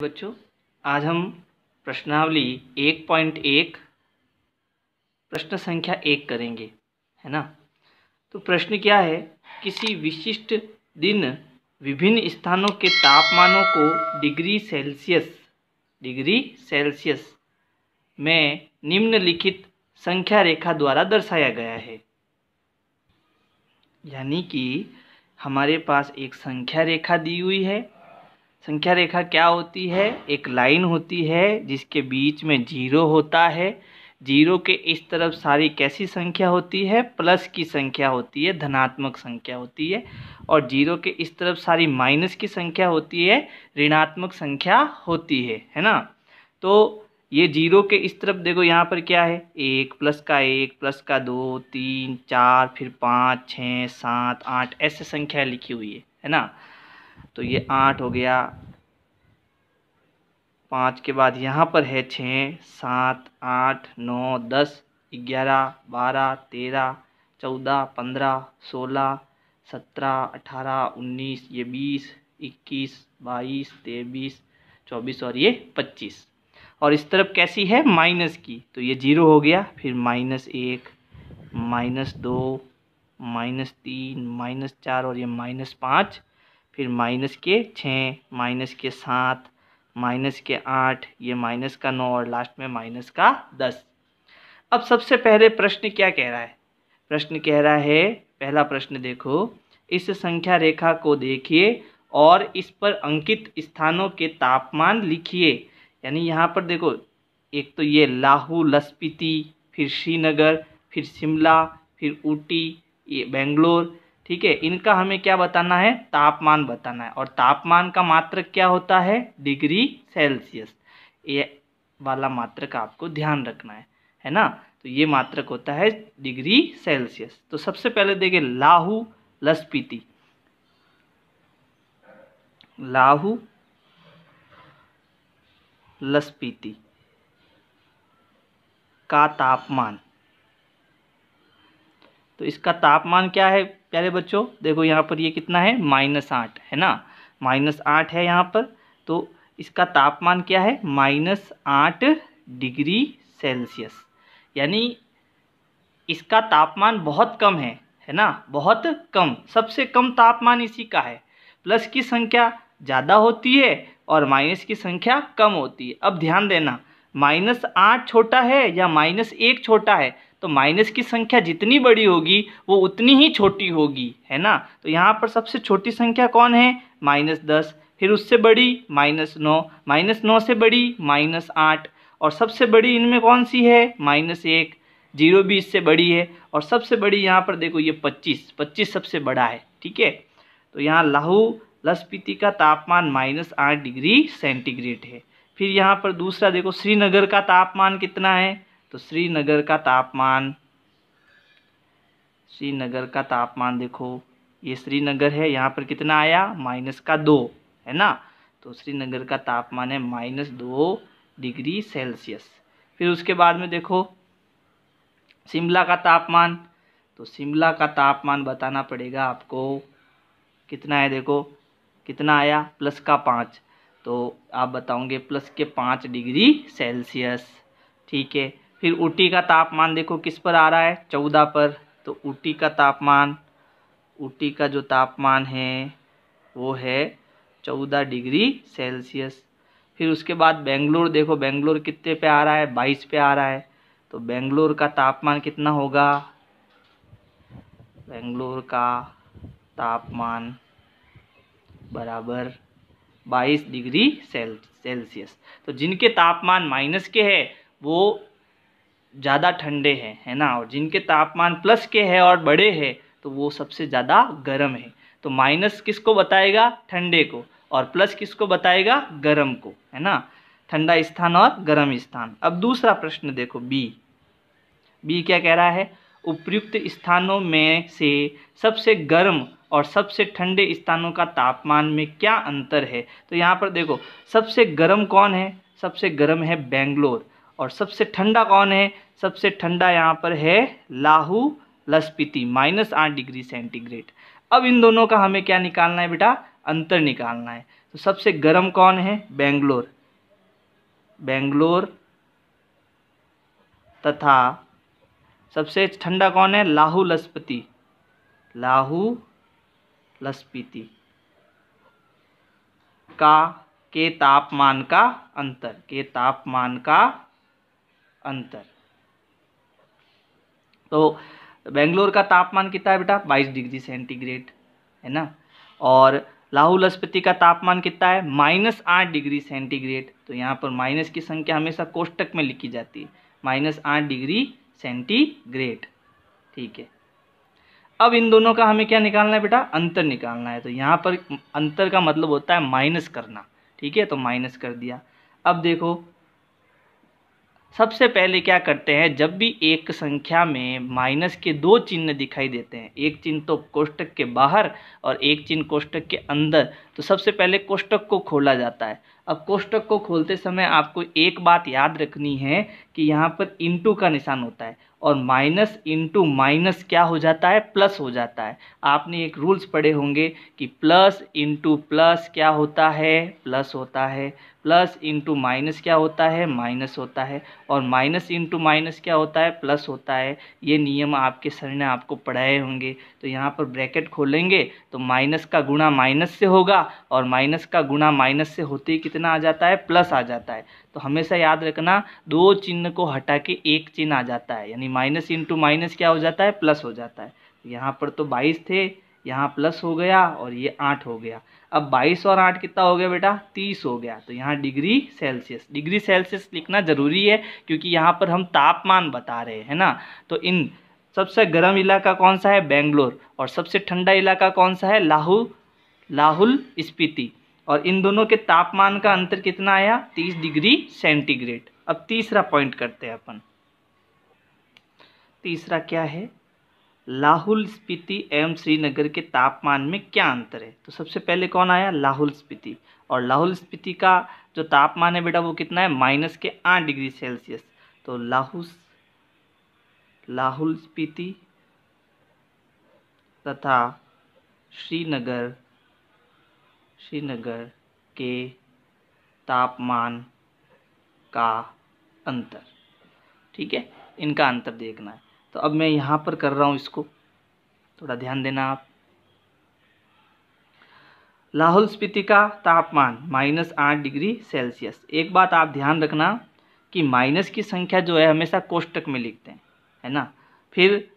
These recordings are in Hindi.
बच्चों, आज हम प्रश्नावली 1.1 प्रश्न संख्या 1 करेंगे, है ना। तो प्रश्न क्या है, किसी विशिष्ट दिन विभिन्न स्थानों के तापमानों को डिग्री सेल्सियस में निम्नलिखित संख्या रेखा द्वारा दर्शाया गया है। यानी कि हमारे पास एक संख्या रेखा दी हुई है। संख्या रेखा क्या होती है? एक लाइन होती है जिसके बीच में जीरो होता है। जीरो के इस तरफ सारी कैसी संख्या होती है? प्लस की संख्या होती है, धनात्मक संख्या होती है। और जीरो के इस तरफ सारी माइनस की संख्या होती है, ऋणात्मक संख्या होती है ना। तो ये जीरो के इस तरफ देखो, यहाँ पर क्या है? 1 प्लस का 2 3 4 फिर 5 6 7 8 ऐसे संख्या लिखी हुई है ना। तो ये 8 हो गया, 5 के बाद यहाँ पर है 6 7 8 9 10 11 12 13 14 15 16 17 18 19, ये 20 21 22 23 24 और ये 25। और इस तरफ कैसी है? माइनस की। तो ये जीरो हो गया, फिर -1 -2 -3 -4 और ये -5, फिर माइनस के 6 माइनस के 7 माइनस के 8, ये माइनस का 9 और लास्ट में माइनस का 10। अब सबसे पहले प्रश्न क्या कह रहा है? प्रश्न कह रहा है, पहला प्रश्न देखो, इस संख्या रेखा को देखिए और इस पर अंकित स्थानों के तापमान लिखिए। यानी यहाँ पर देखो, एक तो ये लाहौल स्पीति, फिर श्रीनगर, फिर शिमला, फिर ऊटी, ये बेंगलोर, ठीक है। इनका हमें क्या बताना है? तापमान बताना है। और तापमान का मात्रक क्या होता है? Degree Celsius. ये वाला मात्रक आपको ध्यान रखना है ना। तो ये मात्रक होता है डिग्री सेल्सियस। तो सबसे पहले देखिए, लाहौल स्पीति, लाहौल स्पीति का तापमान। तो इसका तापमान क्या है प्यारे बच्चों? देखो यहाँ पर ये कितना है? -8 है ना, -8 है यहाँ पर। तो इसका तापमान क्या है? -8 डिग्री सेल्सियस। यानी इसका तापमान बहुत कम है ना, बहुत कम। सबसे कम तापमान इसी का है। प्लस की संख्या ज़्यादा होती है और माइनस की संख्या कम होती है। अब ध्यान देना, -8 छोटा है या -1 छोटा है? तो माइनस की संख्या जितनी बड़ी होगी वो उतनी ही छोटी होगी, है ना। तो यहाँ पर सबसे छोटी संख्या कौन है? -10। फिर उससे बड़ी -9, -9 से बड़ी -8, और सबसे बड़ी इनमें कौन सी है? -1। 0 भी इससे बड़ी है, और सबसे बड़ी यहाँ पर देखो ये 25 सबसे बड़ा है, ठीक है। तो यहाँ लाहौल स्पीति का तापमान -8 डिग्री सेंटीग्रेड है। फिर यहाँ पर दूसरा देखो, श्रीनगर का तापमान कितना है? तो श्रीनगर का तापमान देखो, ये श्रीनगर है, यहाँ पर कितना आया? -2 है ना। तो श्रीनगर का तापमान है -2 डिग्री सेल्सियस। फिर उसके बाद में देखो शिमला का तापमान। तो शिमला का तापमान बताना पड़ेगा आपको, कितना है? देखो कितना आया? +5। तो आप बताओगे +5 डिग्री सेल्सियस, ठीक है। फिर ऊटी का तापमान देखो किस पर आ रहा है? 14 पर। तो ऊटी का जो तापमान है वो है 14 डिग्री सेल्सियस। फिर उसके बाद बेंगलोर देखो, बेंगलोर कितने पे आ रहा है? 22 पे आ रहा है। तो बेंगलोर का तापमान कितना होगा? बेंगलोर का तापमान बराबर 22 डिग्री सेल्सियस। तो जिनके तापमान माइनस के है वो ज़्यादा ठंडे हैं, है ना। और जिनके तापमान प्लस के है और बड़े हैं तो वो सबसे ज़्यादा गर्म है। तो माइनस किसको बताएगा? ठंडे को। और प्लस किसको बताएगा? गर्म को, है ना। ठंडा स्थान और गर्म स्थान। अब दूसरा प्रश्न देखो, बी क्या कह रहा है? उपयुक्त स्थानों में से सबसे गर्म और सबसे ठंडे स्थानों का तापमान में क्या अंतर है? तो यहाँ पर देखो, सबसे गर्म कौन है? सबसे गर्म है बेंगलोर। और सबसे ठंडा कौन है? सबसे ठंडा यहाँ पर है लाहौल स्पीति, -8 डिग्री सेंटीग्रेड। अब इन दोनों का हमें क्या निकालना है बेटा? अंतर निकालना है। तो सबसे गर्म कौन है? बेंगलोर। बेंगलोर तथा सबसे ठंडा कौन है? लाहौल स्पीति। लाहौल स्पीति के तापमान का अंतर, के तापमान का अंतर। तो बेंगलोर का तापमान कितना है बेटा? 22 डिग्री सेंटीग्रेड, है ना। और लाहौल स्पीति का तापमान कितना है? -8 डिग्री सेंटीग्रेड। तो यहाँ पर माइनस की संख्या हमेशा कोष्टक में लिखी जाती है, -8 डिग्री सेंटीग्रेड। ठीक है, अब इन दोनों का हमें क्या निकालना है बेटा? अंतर निकालना है। तो यहाँ पर अंतर का मतलब होता है माइनस करना। ठीक है, तो माइनस कर दिया। अब देखो, सबसे पहले क्या करते हैं, जब भी एक संख्या में माइनस के दो चिन्ह दिखाई देते हैं, एक चिन्ह तो कोष्टक के बाहर और एक चिन्ह कोष्टक के अंदर, तो सबसे पहले कोष्टक को खोला जाता है। अब कोष्टक को खोलते समय आपको एक बात याद रखनी है कि यहाँ पर इंटू का निशान होता है और माइनस इंटू माइनस क्या हो जाता है? प्लस हो जाता है। आपने एक रूल्स पढ़े होंगे कि प्लस इंटू प्लस क्या होता है? प्लस होता है। प्लस इंटू माइनस क्या होता है? माइनस होता है। और माइनस इंटू माइनस क्या होता है? प्लस होता है। ये नियम आपके सर ने आपको पढ़ाए होंगे। तो यहाँ पर ब्रैकेट खोलेंगे तो माइनस का गुणा माइनस से होगा और माइनस का गुणा माइनस से होते ही कितना आ जाता है? प्लस आ जाता है। तो हमेशा याद रखना, दो चिन्ह को हटा के एक चिन्ह आ जाता है, यानी माइनस इंटू माइनस क्या हो जाता है? प्लस हो जाता है। यहाँ पर तो 22 थे, यहाँ प्लस हो गया और ये 8 हो गया। अब 22 और 8 कितना हो गया बेटा? 30 हो गया। तो यहाँ डिग्री सेल्सियस, डिग्री सेल्सियस लिखना जरूरी है क्योंकि यहाँ पर हम तापमान बता रहे हैं ना। तो इन सबसे गर्म इलाका कौन सा है? बेंगलोर। और सबसे ठंडा इलाका कौन सा है? लाहौल स्पीति। और इन दोनों के तापमान का अंतर कितना आया? 30 डिग्री सेंटीग्रेड। अब तीसरा पॉइंट करते हैं अपन। तीसरा क्या है? लाहौल स्पीति एवं श्रीनगर के तापमान में क्या अंतर है? तो सबसे पहले कौन आया? लाहौल स्पीति। और लाहौल स्पीति का जो तापमान है बेटा वो कितना है? -8 डिग्री सेल्सियस। तो लाहौल स्पीति तथा श्रीनगर के तापमान का अंतर। ठीक है, इनका अंतर देखना है। तो अब मैं यहाँ पर कर रहा हूँ इसको, थोड़ा ध्यान देना आप। लाहौल स्पीति का तापमान -8 डिग्री सेल्सियस। एक बात आप ध्यान रखना कि माइनस की संख्या जो है हमेशा कोष्टक में लिखते हैं, है ना। फिर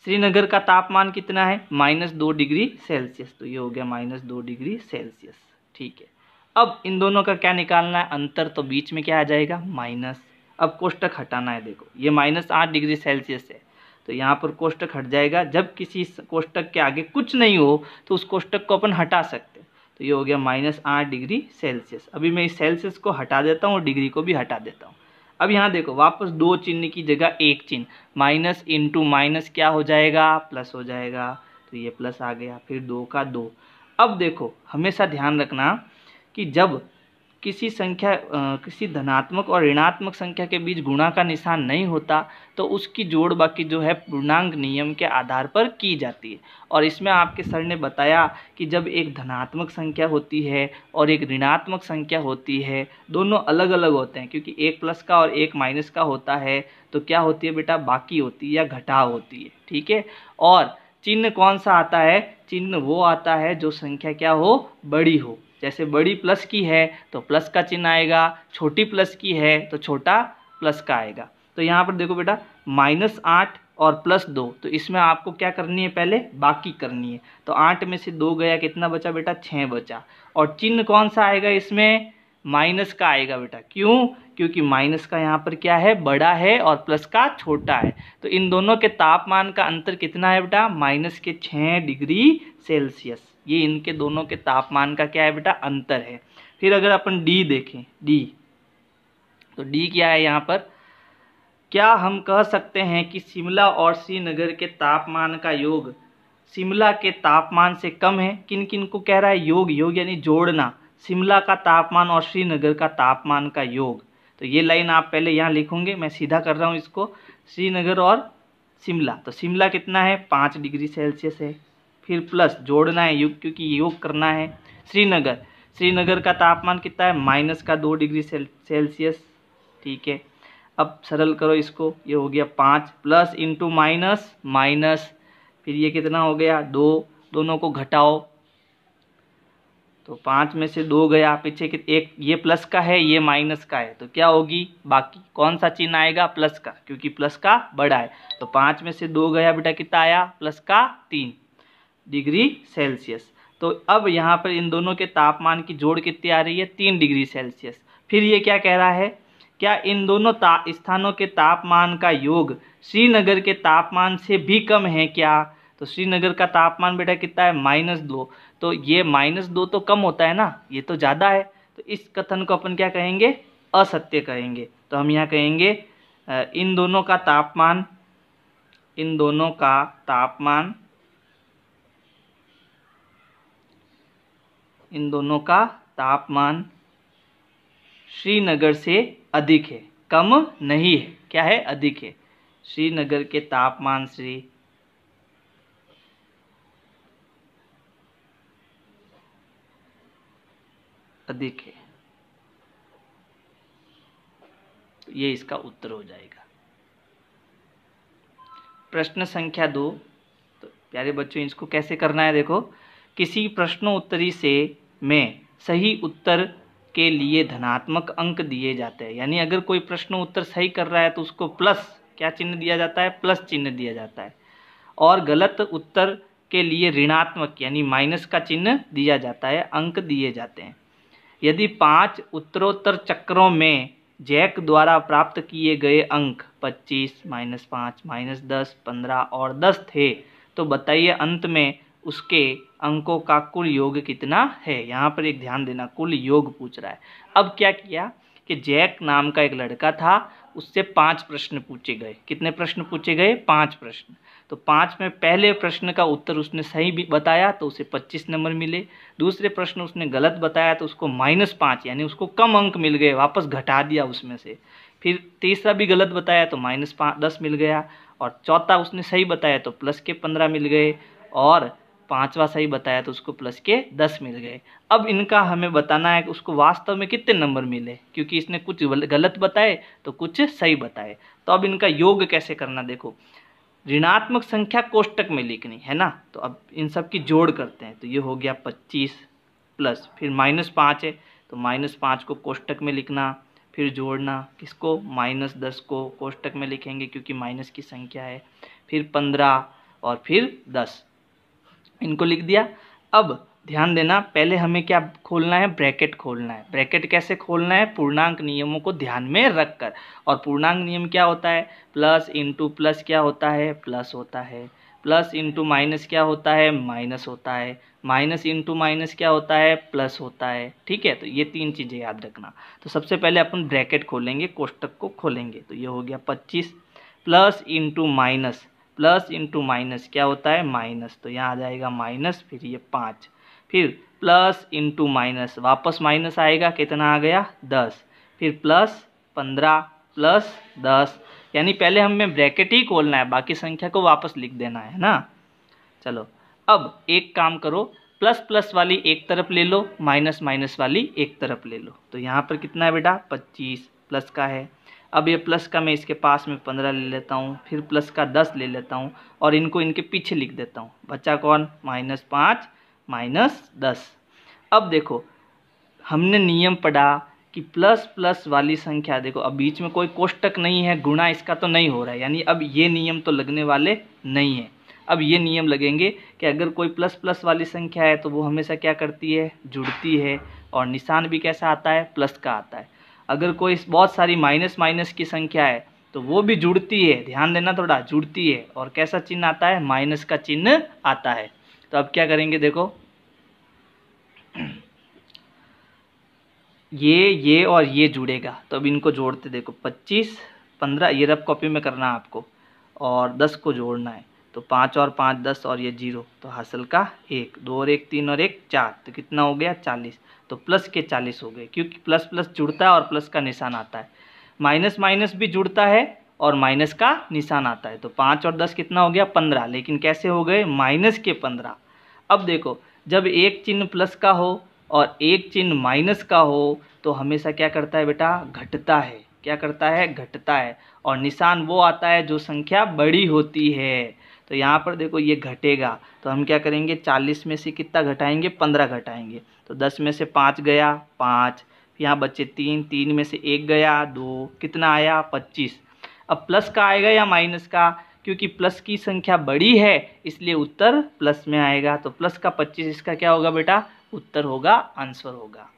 श्रीनगर का तापमान कितना है? -2 डिग्री सेल्सियस। तो ये हो गया -2 डिग्री सेल्सियस। ठीक है, अब इन दोनों का क्या निकालना है? अंतर। तो बीच में क्या आ जाएगा? माइनस। अब कोष्टक हटाना है। देखो ये -8 डिग्री सेल्सियस है, तो यहाँ पर कोष्टक हट जाएगा। जब किसी कोष्टक के आगे कुछ नहीं हो तो उस कोष्टक को अपन हटा सकते हैं। तो ये हो गया -8 डिग्री सेल्सियस। अभी मैं इस सेल्सियस को हटा देता हूँ और डिग्री को भी हटा देता हूँ। अब यहाँ देखो, वापस दो चिन्ह की जगह एक चिन्ह, माइनस इंटू माइनस क्या हो जाएगा? प्लस हो जाएगा। तो ये प्लस आ गया, फिर 2 का 2। अब देखो, हमेशा ध्यान रखना कि जब किसी धनात्मक और ऋणात्मक संख्या के बीच गुणा का निशान नहीं होता तो उसकी जोड़ बाकी जो है पूर्णांक नियम के आधार पर की जाती है। और इसमें आपके सर ने बताया कि जब एक धनात्मक संख्या होती है और एक ऋणात्मक संख्या होती है, दोनों अलग अलग होते हैं क्योंकि एक प्लस का और एक माइनस का होता है, तो क्या होती है बेटा? बाकी होती है या घटाव होती है। ठीक है, और चिन्ह कौन सा आता है? चिन्ह वो आता है जो संख्या क्या हो? बड़ी हो। जैसे बड़ी प्लस की है तो प्लस का चिन्ह आएगा, छोटी प्लस की है तो छोटा प्लस का आएगा। तो यहाँ पर देखो बेटा, -8 और +2, तो इसमें आपको क्या करनी है? पहले बाकी करनी है। तो 8 में से 2 गया, कितना बचा बेटा? 6 बचा। और चिन्ह कौन सा आएगा इसमें? माइनस का आएगा बेटा। क्यों? क्योंकि माइनस का यहाँ पर क्या है? बड़ा है और प्लस का छोटा है। तो इन दोनों के तापमान का अंतर कितना है बेटा? -6 डिग्री सेल्सियस। ये इनके दोनों के तापमान का क्या है बेटा? अंतर है। फिर अगर अपन डी देखें, डी, तो डी क्या है यहाँ पर? क्या हम कह सकते हैं कि शिमला और श्रीनगर के तापमान का योग शिमला के तापमान से कम है? किन किन को कह रहा है? योग, योग यानी जोड़ना। शिमला का तापमान और श्रीनगर का तापमान का योग। तो ये लाइन आप पहले यहाँ लिखोगे, मैं सीधा कर रहा हूँ इसको। श्रीनगर और शिमला, तो शिमला कितना है? 5 डिग्री सेल्सियस है। फिर प्लस जोड़ना है योग, क्योंकि योग करना है। श्रीनगर का तापमान कितना है, -2 डिग्री सेल्सियस। ठीक है, अब सरल करो इसको, ये हो गया 5 प्लस इंटू माइनस माइनस, फिर ये कितना हो गया 2, दोनों को घटाओ तो 5 में से 2 गया, पीछे एक ये प्लस का है ये माइनस का है, तो क्या होगी बाकी कौन सा चिन्ह आएगा, प्लस का, क्योंकि प्लस का बड़ा है। तो 5 में से 2 गया बेटा, कितना आया, प्लस का 3 डिग्री सेल्सियस। तो अब यहाँ पर इन दोनों के तापमान की जोड़ कितनी आ रही है, 3 डिग्री सेल्सियस। फिर ये क्या कह रहा है, क्या इन दोनों स्थानों के तापमान का योग श्रीनगर के तापमान से भी कम है क्या। तो श्रीनगर का तापमान बेटा कितना है, -2, तो ये -2 तो कम होता है ना, ये तो ज़्यादा है, तो इस कथन को अपन क्या कहेंगे, असत्य कहेंगे। तो हम यहाँ कहेंगे इन दोनों का तापमान श्रीनगर से अधिक है, कम नहीं है, क्या है, अधिक है। श्रीनगर के तापमान से अधिक है, तो ये इसका उत्तर हो जाएगा। प्रश्न संख्या 2, तो प्यारे बच्चों इसको कैसे करना है, देखो, किसी प्रश्नोत्तरी से में सही उत्तर के लिए धनात्मक अंक दिए जाते हैं। यानी अगर कोई प्रश्न उत्तर सही कर रहा है तो उसको प्लस क्या चिन्ह दिया जाता है, प्लस चिन्ह दिया जाता है, और गलत उत्तर के लिए ऋणात्मक यानी माइनस का चिन्ह दिया जाता है, अंक दिए जाते हैं। यदि 5 उत्तरोत्तर चक्रों में जैक द्वारा प्राप्त किए गए अंक 25, -5, -10, 15 और 10 थे, तो बताइए अंत में उसके अंकों का कुल योग कितना है। यहाँ पर एक ध्यान देना, कुल योग पूछ रहा है। अब क्या किया कि जैक नाम का एक लड़का था, उससे 5 प्रश्न पूछे गए। कितने प्रश्न पूछे गए, 5 प्रश्न। तो 5 में पहले प्रश्न का उत्तर उसने सही भी बताया तो उसे 25 नंबर मिले। दूसरे प्रश्न उसने गलत बताया तो उसको -5 यानी उसको कम अंक मिल गए, वापस घटा दिया उसमें से। फिर तीसरा भी गलत बताया तो -10 मिल गया, और चौथा उसने सही बताया तो प्लस के 15 मिल गए, और 5वां सही बताया तो उसको प्लस के 10 मिल गए। अब इनका हमें बताना है कि उसको वास्तव में कितने नंबर मिले, क्योंकि इसने कुछ गलत बताए तो कुछ सही बताए। तो अब इनका योग कैसे करना, देखो, ऋणात्मक संख्या कोष्टक में लिखनी है ना, तो अब इन सब की जोड़ करते हैं। तो ये हो गया 25 प्लस, फिर -5 है तो -5 को कोष्टक में लिखना, फिर जोड़ना किसको, -10 को कोष्टक में लिखेंगे क्योंकि माइनस की संख्या है, फिर 15 और फिर 10, इनको लिख दिया। अब ध्यान देना, पहले हमें क्या खोलना है, ब्रैकेट खोलना है। ब्रैकेट कैसे खोलना है, पूर्णांक नियमों को ध्यान में रखकर। और पूर्णांक नियम क्या होता है, प्लस इंटू प्लस क्या होता है, प्लस होता है, प्लस इंटू माइनस क्या होता है, माइनस होता है, माइनस इंटू माइनस क्या होता है, प्लस होता है। ठीक है, तो ये 3 चीज़ें याद रखना। तो सबसे पहले अपन ब्रैकेट खोलेंगे, कोष्टक को खोलेंगे। तो ये हो गया 25 plus into minus, plus into minus क्या होता है, माइनस, तो यहाँ आ जाएगा माइनस, फिर ये 5, फिर प्लस इंटू माइनस, वापस माइनस आएगा, कितना आ गया 10, फिर प्लस 15 प्लस 10, यानी पहले हमें ब्रैकेट ही खोलना है, बाकी संख्या को वापस लिख देना है ना। चलो अब एक काम करो, प्लस प्लस वाली एक तरफ ले लो, माइनस माइनस वाली एक तरफ ले लो। तो यहाँ पर कितना है बेटा, 25 प्लस का है। अब ये प्लस का मैं इसके पास में 15 ले लेता हूँ, फिर प्लस का 10 ले लेता हूँ, और इनको इनके पीछे लिख देता हूँ। बचा कौन, -5 -10। अब देखो हमने नियम पढ़ा कि प्लस प्लस वाली संख्या, देखो अब बीच में कोई कोष्टक नहीं है, गुणा इसका तो नहीं हो रहा है, यानी अब ये नियम तो लगने वाले नहीं है। अब ये नियम लगेंगे कि अगर कोई प्लस प्लस वाली संख्या है तो वो हमेशा क्या करती है, जुड़ती है, और निशान भी कैसा आता है, प्लस का आता है। अगर कोई बहुत सारी माइनस माइनस की संख्या है तो वो भी जुड़ती है, ध्यान देना थोड़ा, जुड़ती है, और कैसा चिन्ह आता है, माइनस का चिन्ह आता है। तो अब क्या करेंगे, देखो ये और ये जुड़ेगा, तो अब इनको जोड़ते, देखो 25 15, ये रफ कॉपी में करना है आपको, और 10 को जोड़ना है। तो 5 और 5 10, और ये 0, तो हासिल का 1, 2 और 1 3 और 1 4, तो कितना हो गया 40। तो प्लस के 40 हो गए, क्योंकि प्लस प्लस जुड़ता है और प्लस का निशान आता है। माइनस माइनस भी जुड़ता है और माइनस का निशान आता है। तो 5 और 10 कितना हो गया, 15, लेकिन कैसे हो गए, -15। अब देखो जब एक चिन्ह प्लस का हो और एक चिन्ह माइनस का हो तो हमेशा क्या करता है बेटा, घटता है। क्या करता है, घटता है। और निशान वो आता है जो संख्या बड़ी होती है। तो यहाँ पर देखो ये घटेगा, तो हम क्या करेंगे, 40 में से कितना घटाएंगे, 15 घटाएंगे। तो 10 में से 5 गया 5, यहाँ बचे 3, 3 में से 1 गया 2, कितना आया 25। अब प्लस का आएगा या माइनस का, क्योंकि प्लस की संख्या बड़ी है इसलिए उत्तर प्लस में आएगा। तो प्लस का 25 इसका क्या होगा बेटा, उत्तर होगा, आंसर होगा।